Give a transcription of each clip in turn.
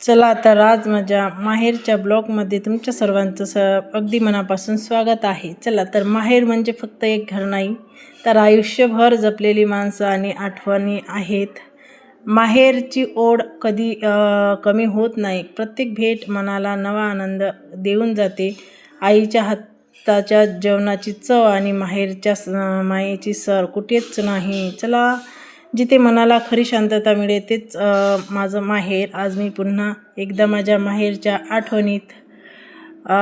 चला तर आज माझ्या माहेरच्या ब्लॉगमध्ये तुमच्या सर्वांचं अगदी मनापासून स्वागत आहे. चला तर माहेर म्हणजे फक्त एक घर नाही, तर आयुष्यभर जपलेली माणसं आणि आठवणी आहेत. माहेरची ओढ कधी कमी होत नाही. प्रत्येक भेट मनाला नवा आनंद देऊन जाते. आईच्या हाताच्या जेवणाची चव आणि माहेरच्या मायेची सर कुठेच नाही. चला, जिथे मनाला खरी शांतता मिळते तेच माझं माहेर. आज मी पुन्हा एकदा माझ्या माहेरच्या आठवणीत,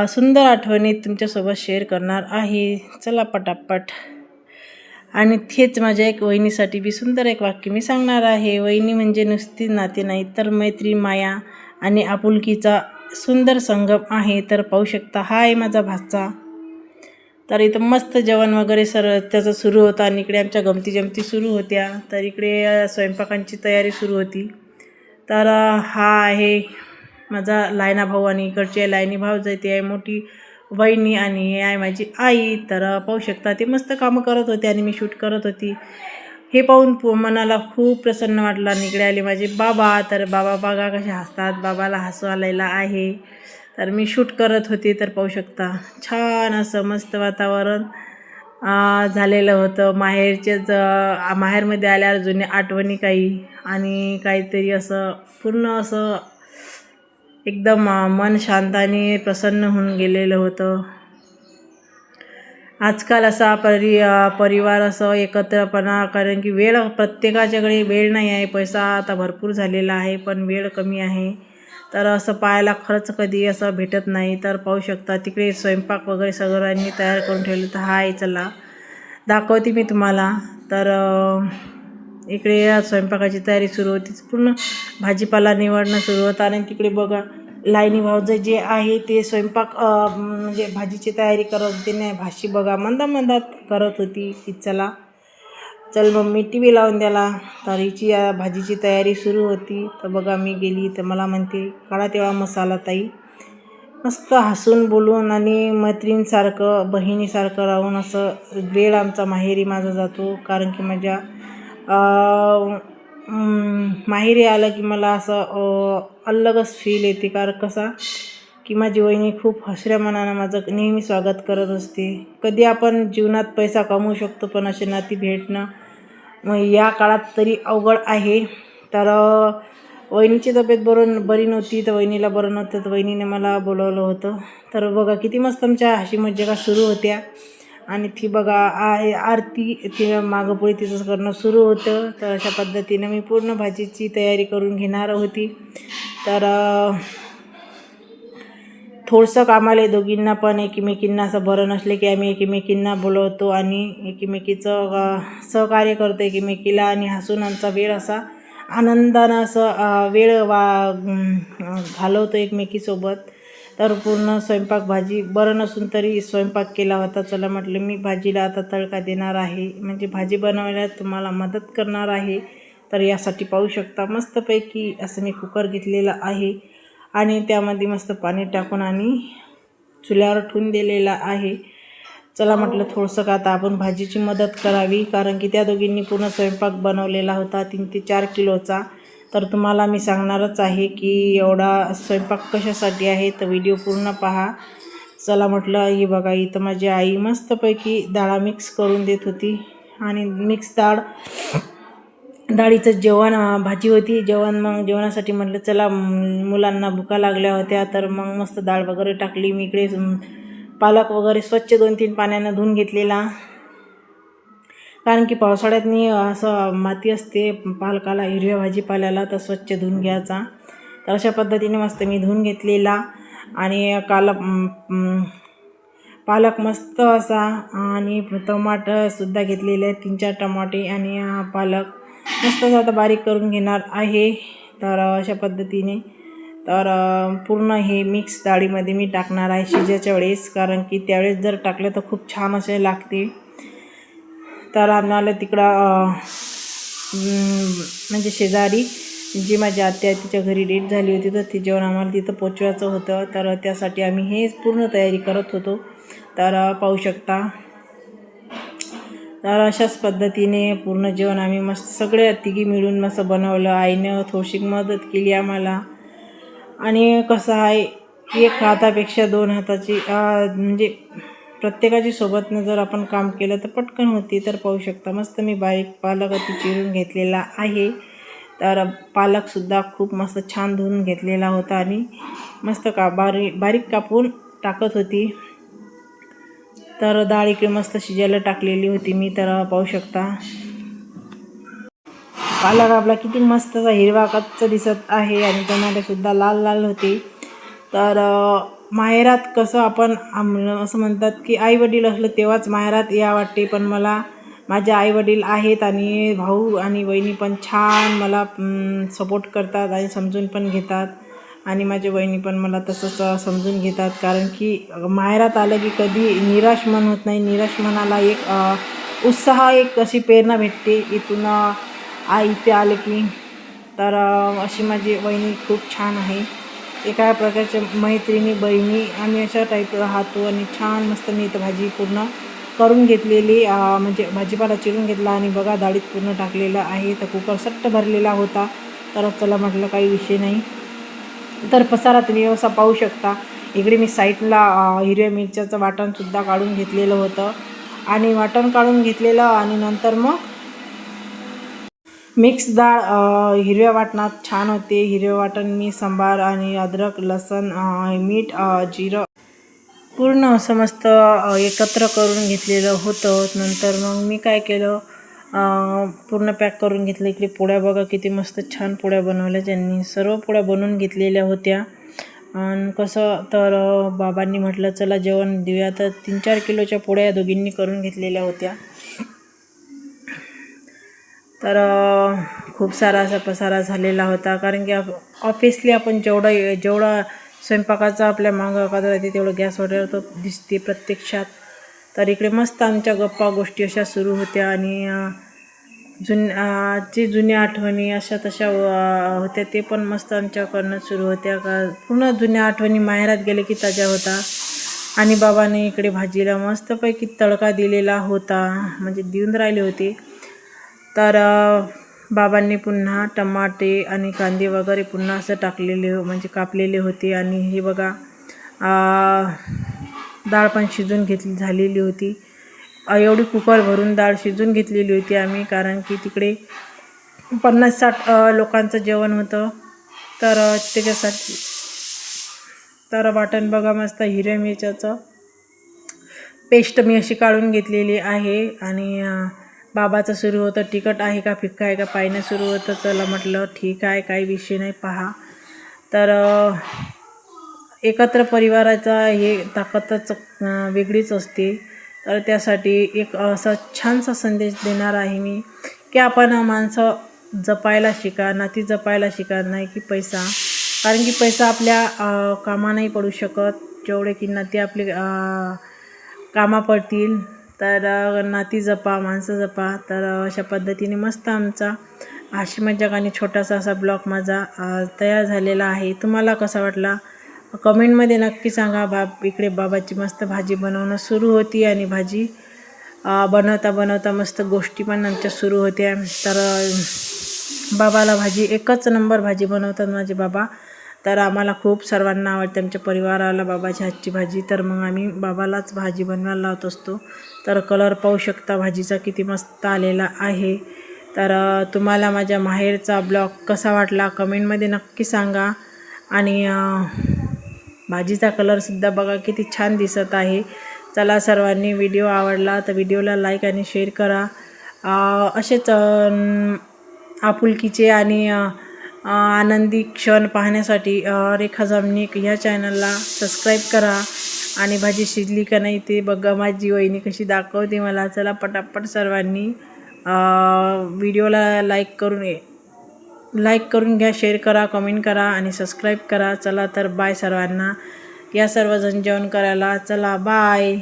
सुंदर आठवणीत तुमच्यासोबत शेअर करणार आहे. चला पटापट. आणि तेच माझ्या एक वहिनीसाठी बी सुंदर एक वाक्य मी सांगणार आहे. वहिनी म्हणजे नुसती नाते नाही, तर मैत्री, माया आणि आपुलकीचा सुंदर संगम आहे. तर पाहू शकता, हा आहे माझा भाचा. तर इथं मस्त जेवण वगैरे त्याचं सुरू होतं आणि इकडे आमच्या गमती जमती सुरू होत्या. तर इकडे स्वयंपाकांची तयारी सुरू होती. तर हा आहे माझा लायना भाऊ आणि इकडची लायनी भाऊजाई, ती आहे मोठी वहिनी आणि हे आहे माझी आई. तर पाहू शकता, ते मस्त कामं करत होते आणि मी शूट करत होती. हे पाहून मनाला खूप प्रसन्न वाटलं. आणि इकडे आले माझे बाबा. तर बाबा बघा कसे हसतात, बाबाला हसू आलेला आहे. तर मी शूट करत होते. तर पाहू शकता, छान असं मस्त वातावरण झालेलं होतं. माहेरमध्ये आल्यावर जुन्या आठवणी काही आणि काहीतरी असं पूर्ण असं एकदम मन शांत आणि प्रसन्न होऊन गेलेलं होतं. आजकाल असा परिवार असं एकत्रपणा, कारण की वेळ प्रत्येकाच्याकडे वेळ नाही आहे. पैसा आता भरपूर झालेला आहे, पण वेळ कमी आहे. तर असं पाहायला खरंच कधी असं भेटत नाही. तर पाहू शकता, तिकडे स्वयंपाक वगैरे सगळ्यांनी तयार करून ठेवलं. तर हाय, चला दाखवते मी तुम्हाला. तर इकडे स्वयंपाकाची तयारी सुरू होती. पूर्ण भाजीपाला निवडणं सुरू होतं. आणि तिकडे बघा, लायनी भाऊजाई जे आहे ते स्वयंपाक म्हणजे भाजीची तयारी करत होती. नाही, भाजी बघा मंदात करत होती की चल मम्मी टी व्ही लावून द्याला. तर हिची भाजीची तयारी सुरू होती. तर बघा, मी गेली तर मला म्हणते, काढा तेव्हा मसाला ताई. मस्त हसून बोलून आणि मैत्रिणीसारखं, बहिणीसारखं राहून असं वेळ आमचा माहेरी माझा जातो. कारण की माझ्या माहेरी आलं की मला असं अलगच फील येते. कारण कसा की माझी वहिनी खूप हसऱ्या मनानं माझं नेहमी स्वागत करत असते. कधी आपण जीवनात पैसा कमवू शकतो, पण असे नाती भेटणं मग या काळात तरी अवघड आहे. तर वहिनीची तब्येत बरी नव्हती. तर वहिनीला बरं नव्हतं, तर वहिनीने मला बोलवलं होतं. तर बघा, किती मस्त आमच्या हशी मज्जा सुरू होत्या. आणि ती बघा आरती, ती मागं पुढे तिचं करणं सुरू होतं. तर अशा पद्धतीनं मी पूर्ण भाजीची तयारी करून घेणार होती. तर थोडंसं कामाला दोघींना पण एकमेकींना असं बरं नसले की आम्ही एकमेकींना बोलवतो आणि एकमेकीचं सहकार्य करतो एकमेकीला. आणि हसून आमचा वेळ असा आनंदानं असं वेळ घालवतो एकमेकीसोबत. तर पूर्ण स्वयंपाक, भाजी बरं नसून तरी स्वयंपाक केला होता. चला म्हटलं, मी भाजीला आता तडका देणार आहे, म्हणजे भाजी बनवायला तुम्हाला मदत करणार आहे. तर यासाठी पाहू शकता, मस्तपैकी असं मी कुकर घेतलेला आहे आणि त्यामध्ये मस्त पाणी टाकून आणि चुल्यावर ठेवून दिलेला आहे. चला म्हटलं, थोडंसं का आता आपण भाजीची मदत करावी, कारण की त्या दोघींनी पूर्ण स्वयंपाक बनवलेला होता 3 ते 4 किलोचा. तर तुम्हाला मी सांगणारच आहे की एवढा स्वयंपाक कशासाठी आहे, तर व्हिडिओ पूर्ण पहा. चला म्हटलं, ही बघा, इथं माझी आई मस्तपैकी डाळा मिक्स करून देत होती. आणि मिक्स डाळीचं जेवण, भाजी होती जेवण. मग जेवणासाठी म्हटलं चला, मुलांना भुका लागल्या होत्या. तर मग मस्त डाळ वगैरे टाकली. मी इकडे पालक वगैरे स्वच्छ 2-3 पाण्यानं धुवून घेतलेला, कारण की पावसाळ्यातनी असं माती असते पालकाला, हिरव्या भाजीपाल्याला, तर स्वच्छ धुवून घ्यायचा. तर अशा पद्धतीने मस्त मी धुवून घेतलेला. आणि पालक मस्त असा, आणि टमाटरसुद्धा घेतलेले 3-4 टमाटे आणि पालक मस्त आता बारीक करून घेणार आहे. तर अशा पद्धतीने तर पूर्ण हे मिक्स डाळीमध्ये मी टाकणार आहे शिजायच्या वेळेस, कारण की त्यावेळेस जर टाकलं तर खूप छान असे लागते. तर आम्हाला तिकडं म्हणजे शेजारी जी माझी आत्या आहे तिच्या घरी डेट झाली होती, तर ती जेवण आम्हाला तिथं पोचवायचं होतं. तर त्यासाठी आम्ही हे पूर्ण तयारी करत होतो. तर पाहू शकता, तर अशाच पद्धतीने पूर्ण जेवण आम्ही मस्त सगळे तिघी मिळून मस्त बनवलं. आईनं थोडीशी मदत केली आम्हाला. आणि कसं आहे, एक हातापेक्षा दोन हाताची म्हणजे प्रत्येकाची सोबतनं जर आपण काम केलं तर पटकन होती. तर पाहू शकता मस्त मी बारीक पालक अति चिरून घेतलेला आहे. तर पालकसुद्धा खूप मस्त छान धुवून घेतलेला होता आणि मस्त बारीक कापून टाकत होती. तर डाळ इकडे मस्त शिजायला टाकलेली होती मी. तर पाहू शकता पालक आपला किती मस्त हिरवा कच्चा दिसत आहे आणि टमाटेसुद्धा लाल लाल होते. तर माहेरात कसं आपण असं म्हणतात की आईवडील असलं तेव्हाच माहेरात या वाटते, पण मला माझे आईवडील आहेत आणि भाऊ आणि वहिनी पण छान मला सपोर्ट करतात आणि समजून पण घेतात. आणि माझे वहिनी पण मला तसंच समजून घेतात, कारण की माहेरात आलं की कधी निराश मन होत नाही. निराश मनाला एक उत्साह, एक अशी प्रेरणा भेटते इथून इथे आले की. तर अशी माझी वहिनी खूप छान आहे. एका प्रकारच्या मैत्रिणी बहिणी आम्ही अशा टाईप राहतो. आणि छान मस्त मी इथं भाजी पूर्ण करून घेतलेली, म्हणजे भाजीपाला चिरून घेतला आणि बघा डाळीत पूर्ण टाकलेलं आहे. तर कुकर सट्ट भरलेला होता. तर चला म्हटलं काही विषय नाही. तर पसारा तुम्ही असा पाहू शकता. इकडे मी साईडला हिरव्या मिरच्याचं वाटणसुद्धा काढून घेतलेलं होतं आणि वाटण काढून घेतलेलं आणि नंतर मग मिक्स डाळ हिरव्या वाटणात छान होते. हिरव्या वाटण मी सांबार आणि अद्रक लसूण मीठ जिरं पूर्ण असं मस्त एकत्र करून घेतलेलं होतं. नंतर मग मी काय केलं, पूर्ण पॅक करून घेतलं. इकडे पोळ्या बघा किती मस्त छान पोळ्या बनवल्या त्यांनी. सर्व पोळ्या बनवून घेतलेल्या होत्या. आणि कसं तर बाबांनी म्हटलं चला जेवण देऊया. तर 3-4 किलोच्या पोळ्या दोघींनी करून घेतलेल्या होत्या. तर खूप सारा असा पसारा झालेला होता, कारण की ऑब्वियसली आपण जेवढा स्वयंपाकाचा आपल्या मागं कदर राहते तेवढं गॅसवर तो दिसते प्रत्यक्षात. तर इकडे मस्त आमच्या गप्पा गोष्टी अशा सुरू होत्या आणि जुन्या आठवणी अशा तशा होत्या, ते पण मस्त आमच्याकडनं सुरू होत्या. का पूर्ण जुन्या आठवणी माहेरात गेले की ताज्या होता. आणि बाबाने इकडे भाजीला मस्तपैकी तडका दिलेला होता, म्हणजे देऊन राहिले होते. तर बाबांनी पुन्हा टमाटे आणि कांदे वगैरे पुन्हा असं टाकलेले, म्हणजे कापलेले होते. आणि हे बघा डाळ पण शिजून झालेली होती. एवढी कुकर भरून डाळ शिजून घेतलेली होती आम्ही, कारण की तिकडे 50-60 लोकांचं जेवण होतं. तर त्याच्यासाठी तर वाटण बघा मस्त हिरव्या मिरच्याचं पेस्ट मी अशी काढून घेतलेली आहे. आणि बाबाचं सुरू होतं तिखट आहे का फिक्का आहे का पाहिणं सुरू होतं. चला म्हटलं ठीक आहे, काही विषय नाही, पहा. तर एकत्र परिवाराचा हे ताकदच वेगळीच असते. तर त्यासाठी एक असा छानसा संदेश देणार आहे मी, की आपण माणसं जपायला शिका, नाती जपायला शिका, नाही की पैसा. कारण की पैसा आपल्या कामा नाही पडू शकत जेवढे की नाती आपले कामा पडतील. तर नाती जपा, माणसं जपा. तर अशा पद्धतीने मस्त आमचा हाशी मजाक आणि छोटासा असा ब्लॉग माझा तयार झालेला आहे. तुम्हाला कसा वाटला कमेंटमध्ये नक्की सांगा. इकडे बाबाची मस्त भाजी बनवणं सुरू होती आणि भाजी बनवता बनवता मस्त गोष्टी पण आमच्या सुरू होत्या. तर बाबाला भाजी एकच नंबर भाजी बनवतात माझे बाबा. तर आम्हाला खूप सर्वांना आवडते, आमच्या परिवाराला बाबाची हातची भाजी. तर मग आम्ही बाबालाच भाजी बनवायला लावत असतो. तर कलर पाहू शकता भाजीचा किती मस्त आलेला आहे. तर तुम्हाला माझ्या माहेरचा ब्लॉग कसा वाटला कमेंटमध्ये नक्की सांगा. आणि भाजीचा कलरसुद्धा बघा किती छान दिसत आहे. चला सर्वांनी व्हिडिओ आवडला तर व्हिडिओला लाईक आणि शेअर करा. असेच आपुलकीचे आणि आनंदी क्षण पाहण्यासाठी रेखा जामनिक ह्या चॅनलला सबस्क्राईब करा. आणि भाजी शिजली का नाही ते बघा माझी वहिनी कशी दाखवते मला. चला पटापट सर्वांनी व्हिडिओला लाईक करून घ्या, शेअर करा, कमेंट करा आणि सबस्क्राईब करा. चला तर बाय सर्वांना. या सर्वजण जेवण करायला. चला बाय.